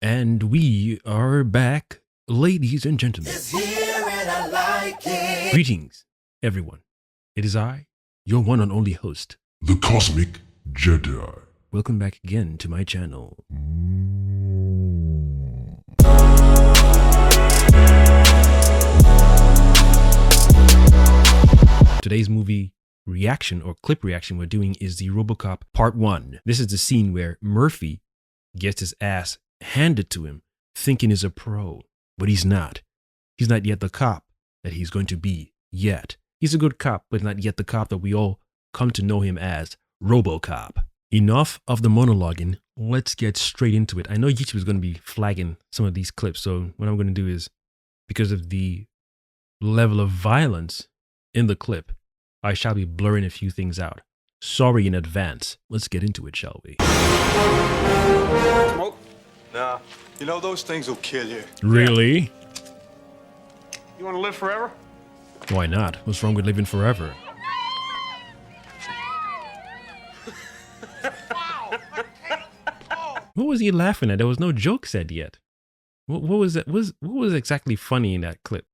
And we are back, ladies and gentlemen. It's here and I like it. Greetings, everyone. It is I, your one and only host. The Kosmic Jedi. Welcome back again to my channel. Today's movie reaction or clip reaction we're doing is the RoboCop Part 1. This is the scene where Murphy gets his ass handed to him, thinking he's a pro, but he's not. He's not yet the cop that he's going to be yet. He's a good cop, but not yet the cop that we all come to know him as, RoboCop. Enough of the monologuing. Let's get straight into it. I know YouTube is going to be flagging some of these clips, so what I'm going to do is, because of the level of violence in the clip, I shall be blurring a few things out. Sorry in advance. Let's get into it, shall we? Smoke? Nah. You know, those things will kill you. Really? You want to live forever? Why not? What's wrong with living forever? What was he laughing at? There was no joke said yet. What was that? What was exactly funny in that clip?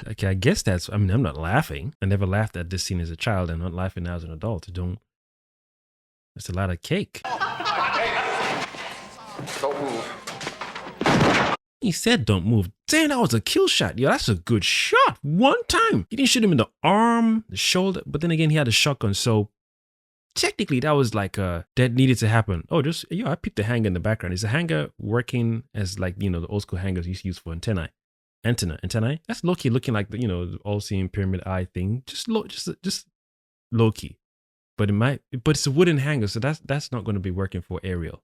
Okay, I guess that's, I mean, I'm not laughing. I never laughed at this scene as a child. I'm not laughing now as an adult. That's a lot of cake. Don't move. He said don't move. Damn, that was a kill shot. Yo, that's a good shot. One time. He didn't shoot him in the arm, the shoulder, but then again, he had a shotgun. So technically that was like that needed to happen. Oh, I peeped the hanger in the background. Is the hanger working as like, the old school hangers used to use for antennae? Antennae. That's low-key looking like the, the all-seeing pyramid eye thing. Just low-key. But it's a wooden hanger, so that's not going to be working for aerial.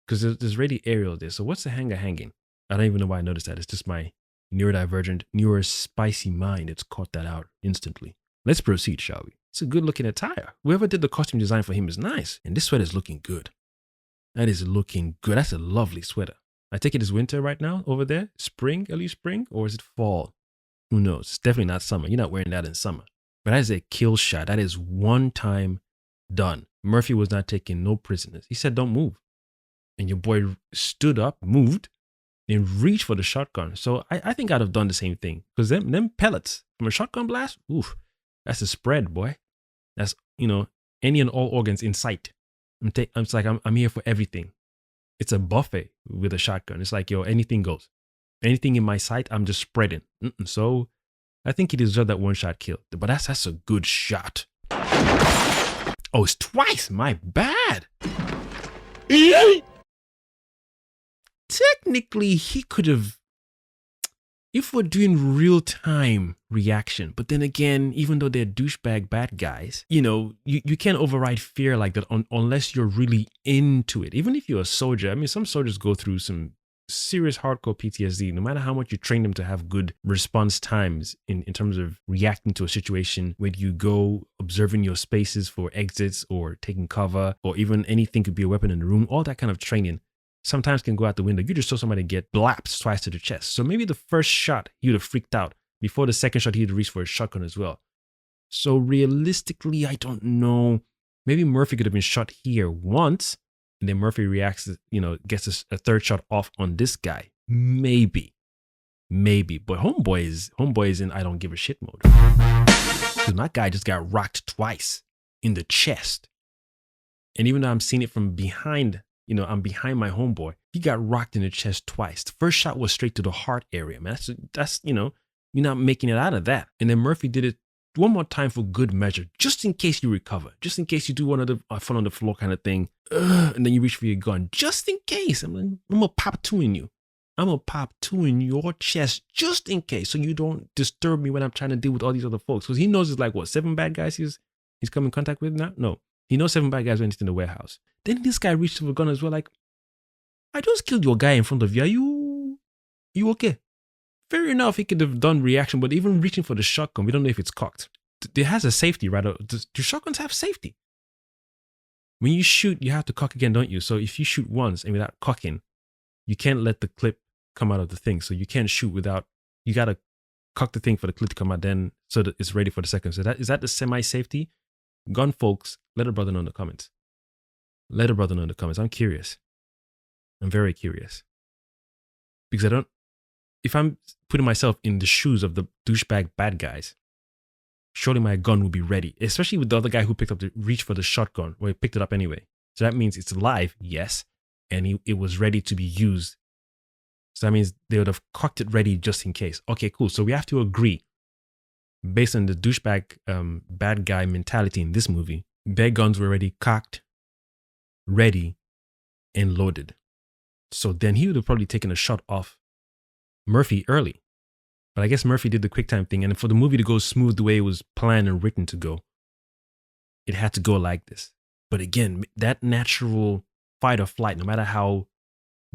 Because there's already aerial there. So what's the hanger hanging? I don't even know why I noticed that. It's just my neurodivergent, neurospicy mind. It's caught that out instantly. Let's proceed, shall we? It's a good looking attire. Whoever did the costume design for him is nice. And this sweater is looking good. That is looking good. That's a lovely sweater. I take it is winter right now over there. Spring, early spring, or is it fall? Who knows? It's definitely not summer. You're not wearing that in summer. But that is a kill shot. That is one time done. Murphy was not taking no prisoners. He said, don't move. And your boy stood up, moved, and reached for the shotgun. So I think I'd have done the same thing. Because them pellets from a shotgun blast, oof, that's a spread, boy. That's, any and all organs in sight. I'm here for everything. It's a buffet with a shotgun. It's like, yo, anything goes. Anything in my sight, I'm just spreading. So I think he deserved that one shot kill. But that's a good shot. Oh, it's twice. My bad. Technically, he could have, if we're doing real time reaction, but then again, even though they're douchebag bad guys, you can't override fear like that unless you're really into it. Even if you're a soldier, I mean, some soldiers go through some serious hardcore PTSD, no matter how much you train them to have good response times in terms of reacting to a situation where you go observing your spaces for exits or taking cover, or even anything could be a weapon in the room, all that kind of training sometimes can go out the window. You just saw somebody get blapped twice to the chest. So maybe the first shot, he would have freaked out. Before the second shot, he'd reach for a shotgun as well. So realistically, I don't know. Maybe Murphy could have been shot here once, and then Murphy reacts, gets a third shot off on this guy. Maybe. But homeboy is in I don't give a shit mode. Because my guy just got rocked twice in the chest. And even though I'm seeing it from behind, I'm behind my homeboy, he got rocked in the chest twice. The first shot was straight to the heart area, man. That's you're not making it out of that. And then Murphy did it one more time for good measure, just in case you recover, just in case you do one of the fun on the floor kind of thing, and then you reach for your gun, just in case. I'm gonna pop two in you. I'm gonna pop two in your chest, just in case, so you don't disturb me when I'm trying to deal with all these other folks. Because he knows it's like, what, 7 bad guys he's come in contact with now? No. He knows 7 bad guys went into the warehouse. Then this guy reached for a gun as well, like, I just killed your guy in front of you. Are you okay? Fair enough, he could have done reaction, but even reaching for the shotgun, we don't know if it's cocked. It has a safety, right? Do shotguns have safety? When you shoot, you have to cock again, don't you? So if you shoot once and without cocking, you can't let the clip come out of the thing. So you can't shoot without, you got to cock the thing for the clip to come out then so that it's ready for the second. So is that the semi-safety? Gun folks, let a brother know in the comments. Let a brother know in the comments. I'm curious. I'm very curious. Because if I'm putting myself in the shoes of the douchebag bad guys, surely my gun will be ready. Especially with the other guy who reached for the shotgun, or he picked it up anyway. So that means it's live, yes, and it was ready to be used. So that means they would have cocked it ready just in case. Okay, cool. So we have to agree, based on the douchebag bad guy mentality in this movie, their guns were already cocked, ready, and loaded. So then he would have probably taken a shot off Murphy early. But I guess Murphy did the quick time thing, and for the movie to go smooth the way it was planned and written to go, it had to go like this. But again, that natural fight or flight, no matter how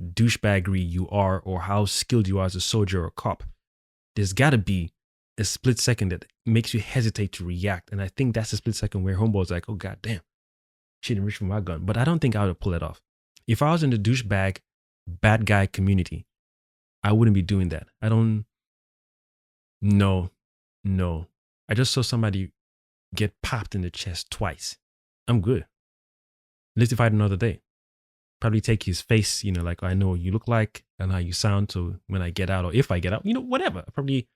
douchebaggery you are or how skilled you are as a soldier or a cop, there's got to be a split second that makes you hesitate to react. And I think that's the split second where Homeboy's like, oh, god damn, she didn't reach for my gun. But I don't think I would pull it off. If I was in the douchebag bad guy community, I wouldn't be doing that. No. I just saw somebody get popped in the chest twice. I'm good. Let's if I had another day. Probably take his face, like I know what you look like and how you sound. So when I get out, or if I get out, whatever. I'll probably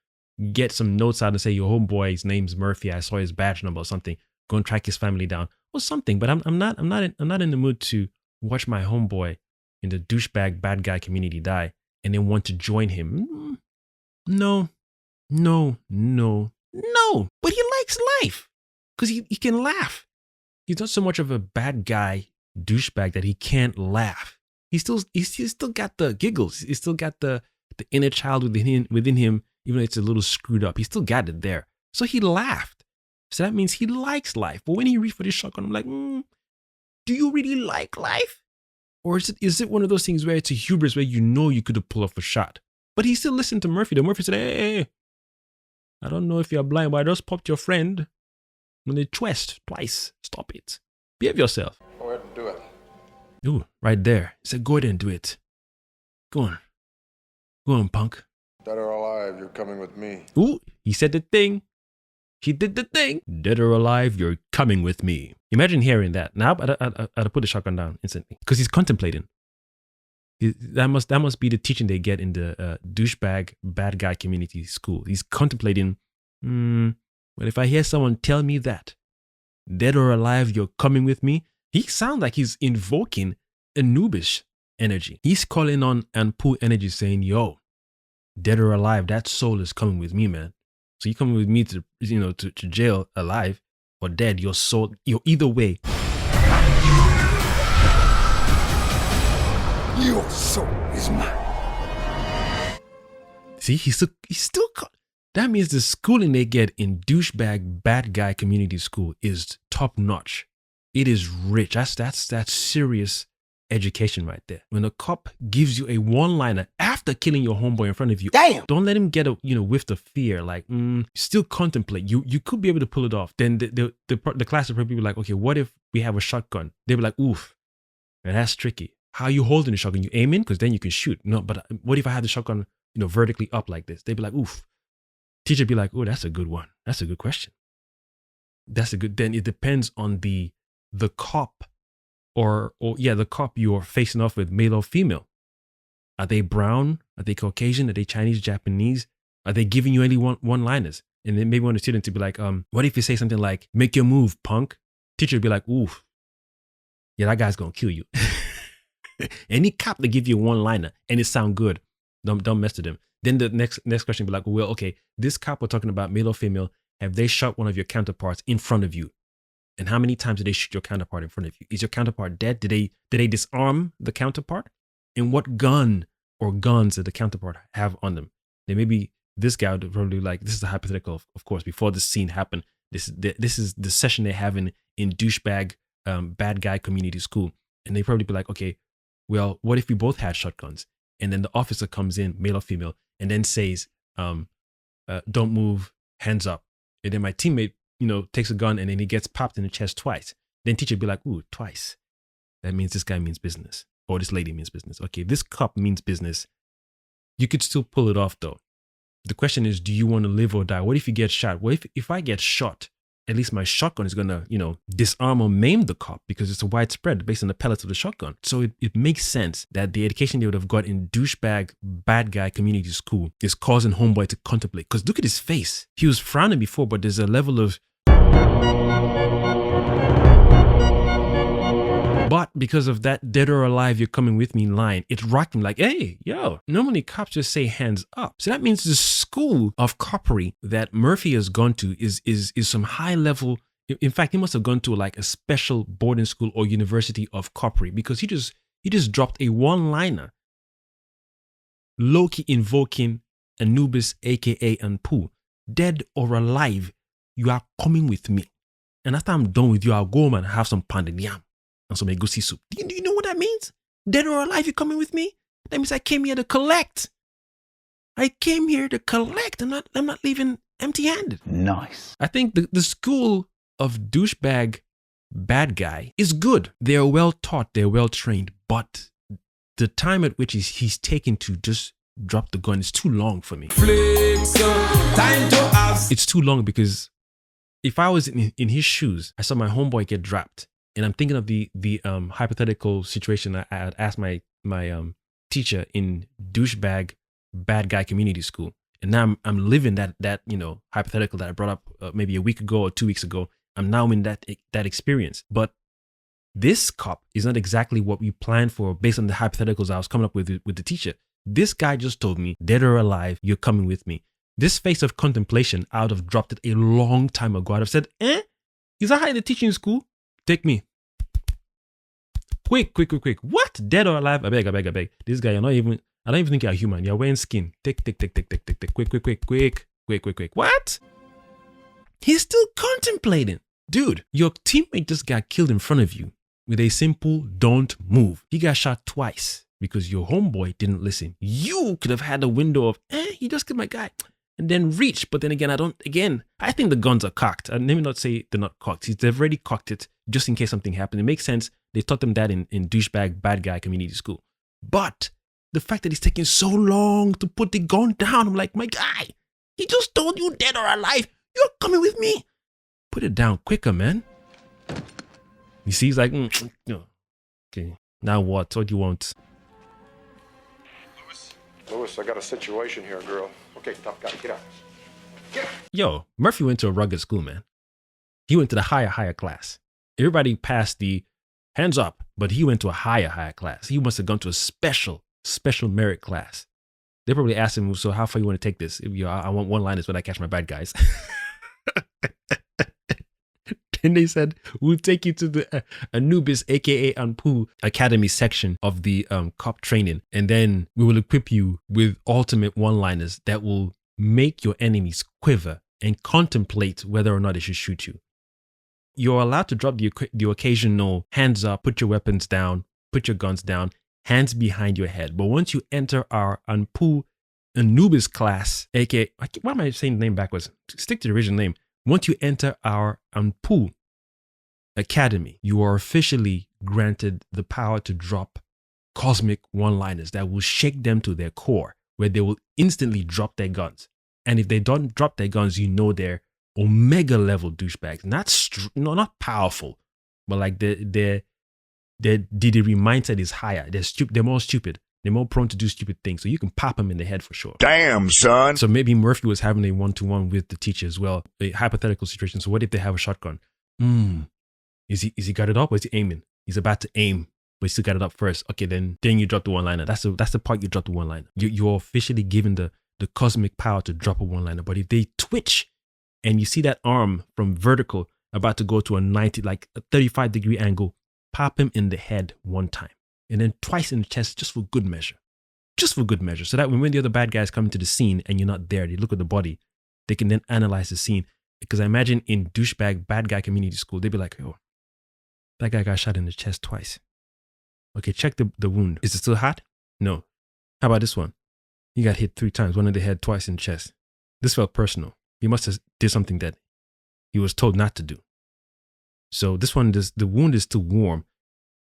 get some notes out and say, your homeboy's name's Murphy. I saw his badge number or something. Go and track his family down or something. But I'm not in the mood to watch my homeboy in the douchebag bad guy community die and then want to join him. No. But he likes life because he can laugh. He's not so much of a bad guy douchebag that he can't laugh. He's still got the giggles. He's still got the inner child within him, even though it's a little screwed up. He still got it there. So he laughed. So that means he likes life. But when he reached for this shotgun, I'm like, do you really like life? Or is it one of those things where it's a hubris where you could have pulled off a shot? But he still listened to Murphy. The Murphy said, hey, I don't know if you're blind, but I just popped your friend on the chest twice. Stop it. Behave yourself. Go ahead and do it. Ooh, right there. He said, go ahead and do it. Go on. Go on, punk. Dead or alive, you're coming with me. Ooh, he said the thing. He did the thing. Dead or alive, you're coming with me. Imagine hearing that. Now, I'd put the shotgun down instantly because he's contemplating. That must be the teaching they get in the douchebag bad guy community school. He's contemplating, but if I hear someone tell me that, dead or alive, you're coming with me, he sounds like he's invoking Anubish energy. He's calling on Anpu energy saying, yo, dead or alive, that soul is coming with me, man. So you coming with me to jail alive or dead, your soul, either way. Your soul is mine. See, he's still that means the schooling they get in douchebag bad guy community school is top notch. It is rich. That's serious education right there. When a cop gives you a one-liner after killing your homeboy in front of you, Damn. Don't let him get a whiff of fear. Like, still contemplate. You could be able to pull it off. Then the class would probably be like, okay, what if we have a shotgun? They'd be like, oof, man, that's tricky. How are you holding the shotgun? You aim in because then you can shoot. No, but what if I had the shotgun, vertically up like this? They'd be like, oof. Teacher be like, oh, that's a good one. That's a good question. Then it depends on the cop or the cop you're facing off with, male or female. Are they brown? Are they Caucasian? Are they Chinese, Japanese? Are they giving you any one-liners? And then maybe want the student to be like, what if you say something like, make your move, punk? Teacher would be like, oof. Yeah, that guy's going to kill you. Any cop that give you a one-liner and it sound good, don't mess with them. Then the next question be like, well, okay, this cop we're talking about, male or female, have they shot one of your counterparts in front of you? And how many times did they shoot your counterpart in front of you? Is your counterpart dead? Did they disarm the counterpart? And what gun or guns did the counterpart have on them? Then maybe this guy would probably like, this is a hypothetical, of course, before this scene happened. This is the session they're having in douchebag bad guy community school. And they probably be like, okay, well, what if we both had shotguns? And then the officer comes in, male or female, and then says, don't move, hands up. And then my teammate, takes a gun and then he gets popped in the chest twice. Then teacher be like, ooh, twice. That means this guy means business. Or this lady means business. Okay, this cop means business. You could still pull it off though. The question is, do you want to live or die? What if you get shot? What if I get shot at least my shotgun is gonna, disarm or maim the cop because it's a widespread based on the pellets of the shotgun. So it makes sense that the education they would have got in douchebag, bad guy community school is causing homeboy to contemplate. Because look at his face. He was frowning before, but there's a level of... But because of that dead or alive, you're coming with me line, it rocked him like, hey, yo, normally cops just say hands up. So that means the school of coppery that Murphy has gone to is some high level. In fact, he must have gone to like a special boarding school or university of coppery, because he just dropped a one-liner, low-key invoking Anubis, aka Anpu, dead or alive, you are coming with me. And after I'm done with you, I'll go home and have some pounded yam and some egusi soup. Do you know what that means? Dead or alive, you coming with me? That means I came here to collect. I came here to collect. I'm not leaving empty-handed. Nice. I think the school of douchebag bad guy is good. They're well taught, they're well trained, but the time at which he's taken to just drop the gun is too long for me. It's too long, because if I was in his shoes, I saw my homeboy get dropped, and I'm thinking of the hypothetical situation I had asked my teacher in douchebag bad guy community school, and now I'm living that hypothetical that I brought up maybe a week ago or 2 weeks ago. I'm now in that experience, but this cop is not exactly what we planned for based on the hypotheticals I was coming up with the teacher. This guy just told me, dead or alive, you're coming with me. This face of contemplation, I would have dropped it a long time ago. I'd have said, is that how they teach in school? Take me. Quick. What? Dead or alive? I beg. This guy, I don't even think you're human. You're wearing skin. Take. Quick. What? He's still contemplating. Dude, your teammate just got killed in front of you with a simple don't move. He got shot twice because your homeboy didn't listen. You could have had a window of, he just killed my guy, and then reach. But then again, I think the guns are cocked. Let me not say they're not cocked. They've already cocked it just in case something happened. It makes sense. They taught them that in douchebag bad guy community school. But the fact that it's taking so long to put the gun down, I'm like, my guy, he just told you dead or alive. You're coming with me. Put it down quicker, man. You see, he's like, okay, now what? What do you want? Lewis, I got a situation here, girl. Okay, tough guy, get out. Yo, Murphy went to a rugged school, man. He went to the higher class. Everybody passed the hands up, but he went to a higher class. He must have gone to a special merit class. They probably asked him, so how far you want to take this? I want one-liners when I catch my bad guys. Then they said, we'll take you to the Anubis, aka Anpu Academy section of the cop training. And then we will equip you with ultimate one-liners that will make your enemies quiver and contemplate whether or not they should shoot you. You're allowed to drop the occasional hands up, put your weapons down, put your guns down, hands behind your head. But once you enter our Anubis class, aka, why am I saying the name backwards? Stick to the original name. Once you enter our Anpu Academy, you are officially granted the power to drop cosmic one-liners that will shake them to their core, where they will instantly drop their guns. And if they don't drop their guns, you know they're omega level douchebags. Not powerful, but like their DDR mindset is higher. They're more stupid. They're more prone to do stupid things. So you can pop them in the head for sure. Damn, son. So maybe Murphy was having a one-to-one with the teacher as well. A hypothetical situation. So what if they have a shotgun? Is he got it up or is he aiming? He's about to aim, but he still got it up first. Okay, then you drop the one-liner. That's the part you drop the one-liner. You're officially given the cosmic power to drop a one-liner. But if they twitch and you see that arm from vertical about to go to a 90, like a 35-degree angle, pop him in the head one time. And then twice in the chest, just for good measure. So that when the other bad guys come into the scene and you're not there, they look at the body, they can then analyze the scene. Because I imagine in douchebag bad guy community school, they'd be like, oh, that guy got shot in the chest twice. Okay, check the wound. Is it still hot? No. How about this one? He got hit 3 times, one in the head, twice in the chest. This felt personal. He must have did something that he was told not to do. So this one, the wound is still warm.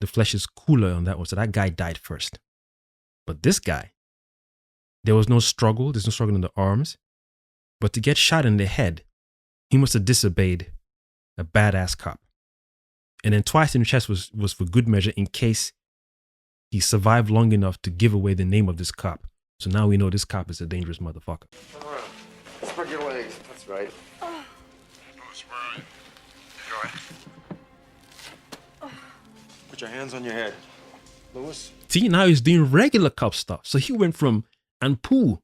The flesh is cooler on that one. So that guy died first. But this guy, there was no struggle. There's no struggle in the arms. But to get shot in the head, he must have disobeyed a badass cop. And then twice in the chest was for good measure in case he survived long enough to give away the name of this cop. So now we know this cop is a dangerous motherfucker. Come on. Spread your legs. That's right. Oh, Spurley. Go ahead. Put your hands on your head. Lewis? See, now he's doing regular cop stuff. So he went from Anpu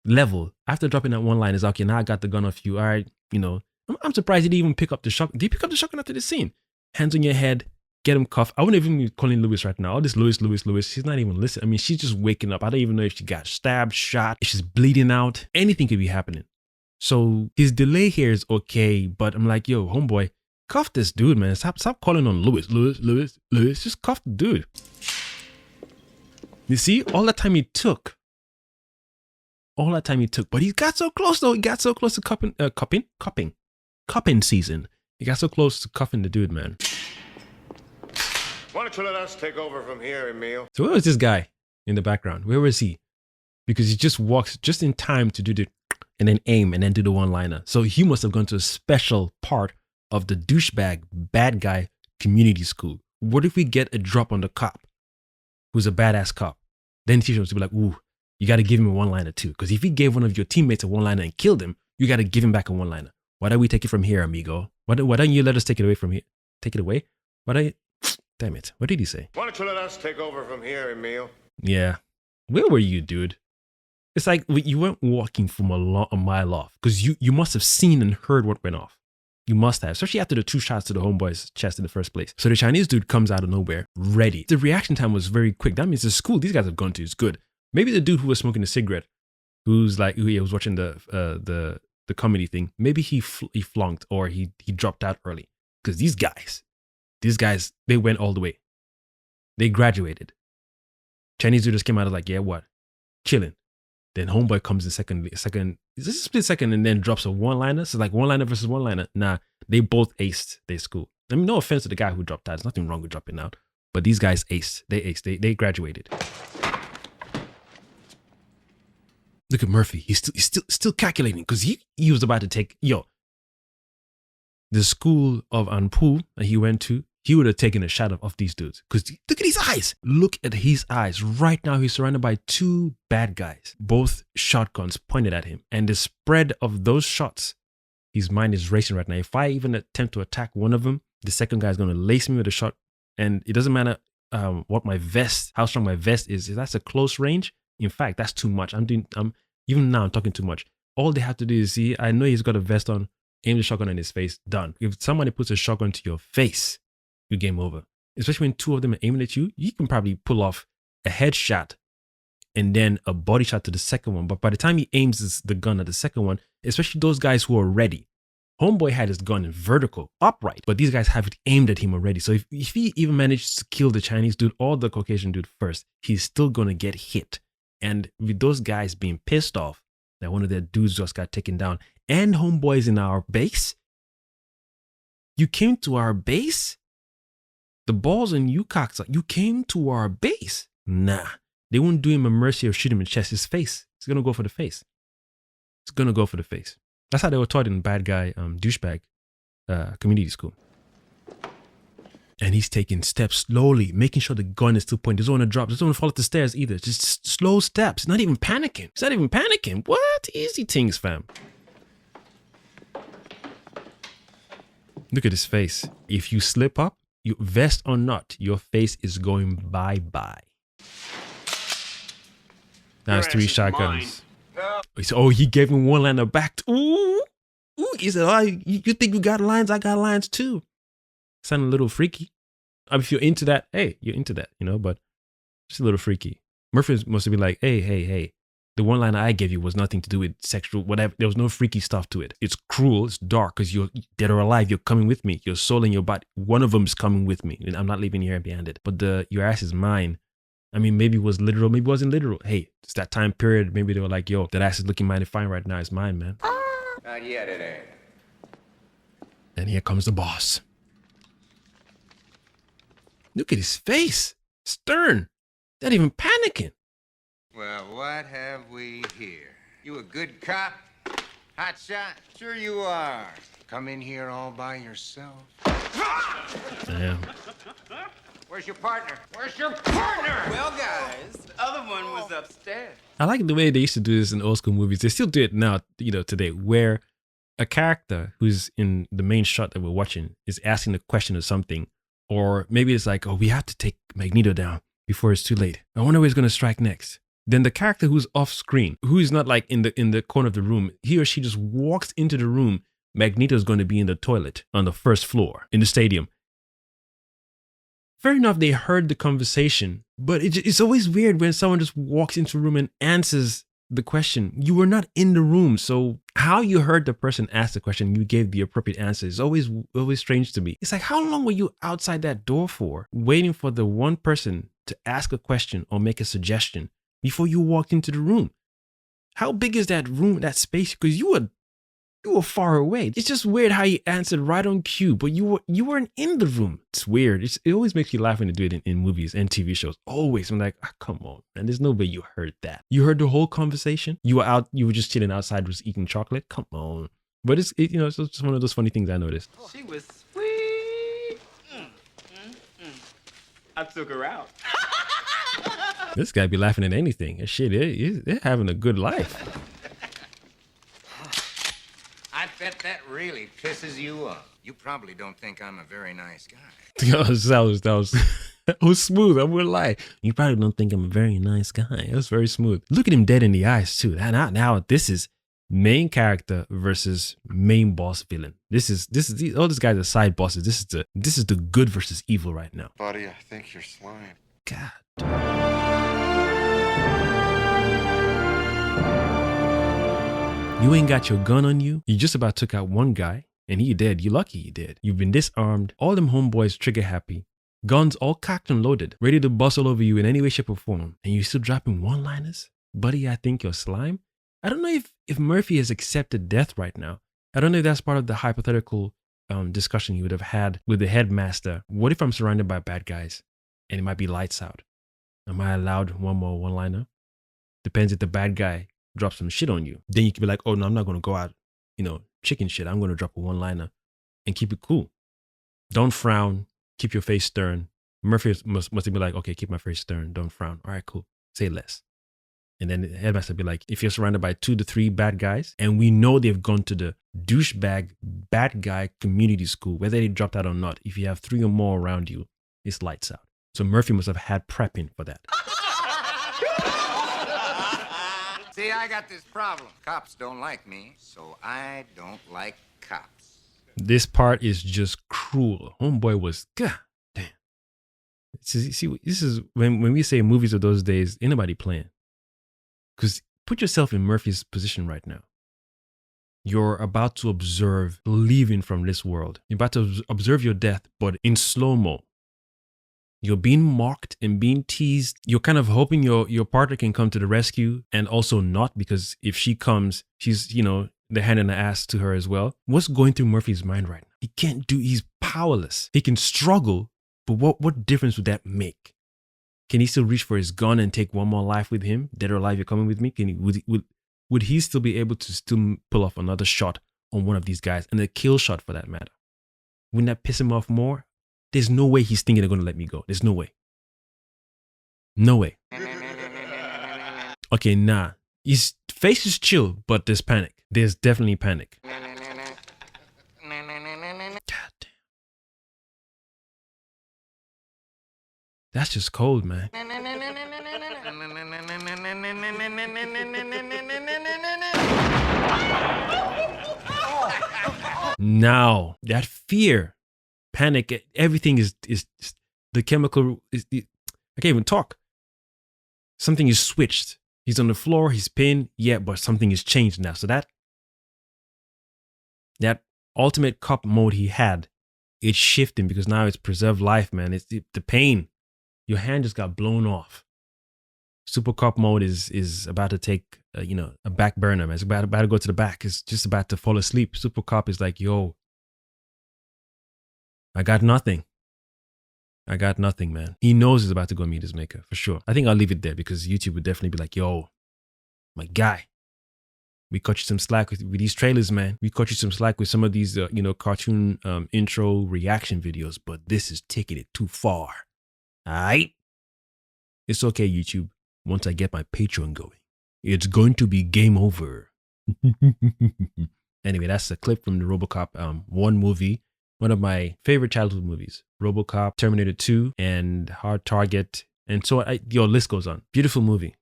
level after dropping that one line. Is okay, now I got the gun off you. All right, you know, I'm surprised he didn't even pick up the shotgun. Did he pick up the shotgun after this scene? Hands on your head, get him cuffed. I wouldn't even be calling Lewis right now. All this Lewis. She's not even listening. I mean, she's just waking up. I don't even know if she got stabbed, shot, if she's bleeding out. Anything could be happening. So his delay here is okay, but I'm like, yo, homeboy, cuff this dude, man. Stop calling on Lewis. Just cuff the dude. You see, all that time he took. But he got so close though. He got so close to cupping season. He got so close to cuffing the dude, man. Why don't you let us take over from here, Emil? So where was this guy in the background? Where was he? Because he just walks just in time to do the and then aim and then do the one-liner. So he must have gone to a special part of the douchebag bad guy community school. What if we get a drop on the cop who's a badass cop? Then the teacher was to be like, ooh, you got to give him a one-liner too. Because if he gave one of your teammates a one-liner and killed him, you got to give him back a one-liner. Why don't we take it from here, amigo? Why don't you let us take it away from here? Take it away? Damn it. What did he say? Why don't you let us take over from here, Emil? Yeah. Where were you, dude? It's like you weren't walking from a mile off because you must have seen and heard what went off. You must have, especially after the 2 shots to the homeboy's chest in the first place. So the Chinese dude comes out of nowhere, ready. The reaction time was very quick. That means the school these guys have gone to is good. Maybe the dude who was smoking a cigarette, who was watching the comedy thing, maybe he flunked or he dropped out early. Because these guys, they went all the way. They graduated. Chinese dude just came out of like, yeah, what? Chilling. Then homeboy comes in second, is this a split second and then drops a one-liner? So like one-liner versus one-liner. Nah, they both aced their school. I mean, no offense to the guy who dropped out. There's nothing wrong with dropping out. But these guys aced. They aced. They graduated. Look at Murphy. He's still calculating because he was about to take, the school of Anpu that he went to, he would have taken a shot of these dudes. Because look at his eyes. Look at his eyes. Right now, he's surrounded by 2 bad guys. Both shotguns pointed at him. And the spread of those shots, his mind is racing right now. If I even attempt to attack one of them, the second guy is going to lace me with a shot. And it doesn't matter how strong my vest is. If that's a close range, in fact, that's too much. Even now, I'm talking too much. All they have to do is see, I know he's got a vest on, aim the shotgun in his face, done. If somebody puts a shotgun to your face, you game over. Especially when 2 of them are aiming at you, you can probably pull off a headshot and then a body shot to the second one. But by the time he aims the gun at the second one, especially those guys who are ready, homeboy had his gun in vertical, upright, but these guys have it aimed at him already. So if he even manages to kill the Chinese dude or the Caucasian dude first, he's still going to get hit. And with those guys being pissed off that one of their dudes just got taken down and homeboys in our base, you came to our base? The balls on you, cocks. You came to our base. Nah, they wouldn't do him a mercy of shoot him in the chest. His face. It's going to go for the face. That's how they were taught in bad guy douchebag community school. And he's taking steps slowly, making sure the gun is still pointed. Doesn't want to drop. Doesn't want to fall up the stairs either. Just slow steps. Not even panicking. What? Easy things, fam. Look at his face. If you slip up, you vest or not, your face is going bye-bye. Now it's 3 shotguns. Oh, he gave him one-liner back. Ooh. He said, oh, you think you got lines? I got lines too. Sound a little freaky. I mean, if you're into that, hey, you're into that, but just a little freaky. Murphy must have been like, hey. The one line I gave you was nothing to do with sexual, whatever. There was no freaky stuff to it. It's cruel. It's dark because you're dead or alive. You're coming with me. Your soul and your body. One of them is coming with me. I'm not leaving you here empty-handed. But your ass is mine. I mean, maybe it was literal. Maybe it wasn't literal. Hey, it's that time period. Maybe they were like, yo, that ass is looking mighty fine right now. It's mine, man. Not yet, it ain't. And here comes the boss. Look at his face. Stern. Not even panicking. Well, what have we here? You a good cop? Hotshot, sure you are. Come in here all by yourself. Damn. Where's your partner? Where's your partner? Well, guys, the other one was upstairs. I like the way they used to do this in old school movies. They still do it now, today, where a character who's in the main shot that we're watching is asking a question or something. Or maybe it's like, oh, we have to take Magneto down before it's too late. I wonder where he's going to strike next. Then the character who's off screen, who is not like in the corner of the room, he or she just walks into the room. Magneto's going to be in the toilet on the first floor in the stadium. Fair enough, they heard the conversation, but it's always weird when someone just walks into a room and answers the question. You were not in the room, so how you heard the person ask the question, you gave the appropriate answer is always strange to me. It's like, how long were you outside that door for, waiting for the one person to ask a question or make a suggestion before you walked into the room? How big is that room, that space? Because you were far away. It's just weird how you answered right on cue, but you weren't in the room. It's weird. It always makes me laugh when they do it in movies and TV shows. Always. I'm like, come on, man. There's no way you heard that. You heard the whole conversation. You were just chilling outside, just eating chocolate. Come on. But it's just one of those funny things I noticed. She was sweet. I took her out. This guy be laughing at anything. And shit, they're having a good life. I bet that really pisses you off. You probably don't think I'm a very nice guy. That was smooth. I wouldn't lie. You probably don't think I'm a very nice guy. That was very smooth. Look at him dead in the eyes too. Now this is main character versus main boss villain. This is all these guys are side bosses. This is the good versus evil right now. Buddy, I think you're slime. God. You ain't got your gun on you. You just about took out one guy, and he dead. You lucky he did. You've been disarmed. All them homeboys trigger happy. Guns all cocked and loaded, ready to bust all over you in any way, shape, or form. And you still dropping one-liners? Buddy, I think you're slime. I don't know if Murphy has accepted death right now. I don't know if that's part of the hypothetical discussion he would have had with the headmaster. What if I'm surrounded by bad guys and it might be lights out? Am I allowed one more one-liner? Depends if the bad guy drop some shit on you. Then you can be like, oh no, I'm not going to go out, chicken shit. I'm going to drop a one-liner and keep it cool. Don't frown. Keep your face stern. Murphy must be like, okay, keep my face stern. Don't frown. All right, cool. Say less. And then the headmaster be like, if you're surrounded by 2 to 3 bad guys, and we know they've gone to the douchebag bad guy community school, whether they dropped out or not, if you have 3 or more around you, it's lights out. So Murphy must have had prepping for that. See, I got this problem. Cops don't like me, so I don't like cops. This part is just cruel. Homeboy was, god damn. See, this is when we say movies of those days, ain't nobody playing. Because put yourself in Murphy's position right now. You're about to observe leaving from this world. You're about to observe your death, but in slow-mo. You're being mocked and being teased. You're kind of hoping your partner can come to the rescue, and also not, because if she comes, she's, the hand in the ass to her as well. What's going through Murphy's mind right now? He's powerless. He can struggle, but what difference would that make? Can he still reach for his gun and take one more life with him? Dead or alive, you're coming with me? Would he still be able to still pull off another shot on one of these guys, and a kill shot for that matter? Wouldn't that piss him off more? There's no way he's thinking they're going to let me go. There's no way. No way. Okay, nah. His face is chill, but there's panic. There's definitely panic. God damn. That's just cold, man. Now, that fear, panic, everything is the chemical is I can't even talk. Something is switched. He's on the floor, he's pinned, yeah, but something is changed now. So that ultimate cop mode he had, it's shifting because now it's preserved life, man. It's the pain. Your hand just got blown off. Super cop mode is about to take a back burner, man. It's about to go to the back. It's just about to fall asleep. Super cop is like, yo, I got nothing. I got nothing, man. He knows he's about to go meet his maker, for sure. I think I'll leave it there because YouTube would definitely be like, yo, my guy, We cut you some slack with these trailers, man. We cut you some slack with some of these, cartoon intro reaction videos, but this is taking it too far. All right? It's okay, YouTube. Once I get my Patreon going, it's going to be game over. Anyway, that's a clip from the RoboCop 1 movie. One of my favorite childhood movies. RoboCop, Terminator 2, and Hard Target. And so your list goes on. Beautiful movie.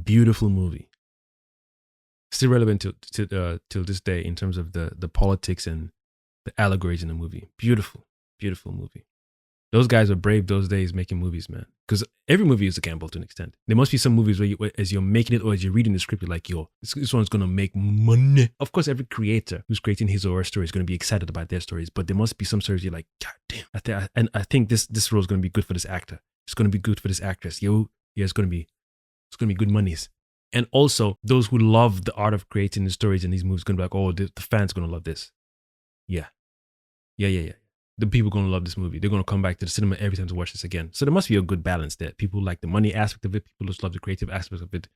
Beautiful movie. Still relevant till this day in terms of the politics and the allegories in the movie. Beautiful, beautiful movie. Those guys were brave those days making movies, man. Because every movie is a gamble to an extent. There must be some movies where as you're making it or as you're reading the script, you're like, yo, this one's going to make money. Of course, every creator who's creating his or her story is going to be excited about their stories. But there must be some stories you're like, God damn. I think this role is going to be good for this actor. It's going to be good for this actress. Yo, yeah, it's going to be good monies. And also, those who love the art of creating the stories in these movies are going to be like, oh, the fans are going to love this. Yeah. The people are going to love this movie. They're going to come back to the cinema every time to watch this again. So there must be a good balance there. People like the money aspect of it. People just love the creative aspect of it.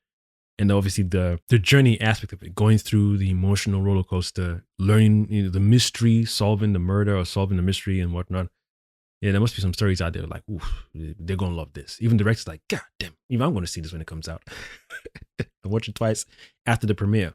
And obviously the journey aspect of it, going through the emotional roller coaster, learning the mystery, solving the murder or solving the mystery and whatnot. Yeah, there must be some stories out there like, oof, they're going to love this. Even the director's like, God damn, even I'm going to see this when it comes out. I watch it twice after the premiere.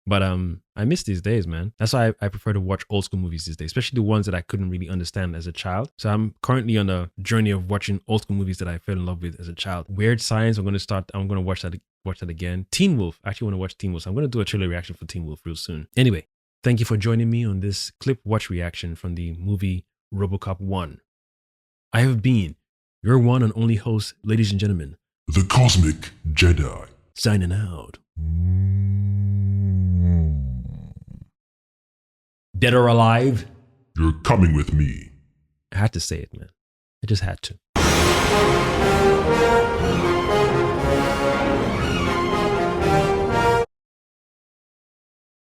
But I miss these days, man. That's why I prefer to watch old school movies these days, especially the ones that I couldn't really understand as a child. So I'm currently on a journey of watching old school movies that I fell in love with as a child. Weird Science, I'm going to watch that again. Teen Wolf, I actually want to watch Teen Wolf. So I'm going to do a trailer reaction for Teen Wolf real soon. Anyway, thank you for joining me on this clip watch reaction from the movie RoboCop 1. I have been your one and only host, ladies and gentlemen, The Kosmic Jedi. signing out. Dead or alive? You're coming with me. I had to say it, man. I just had to.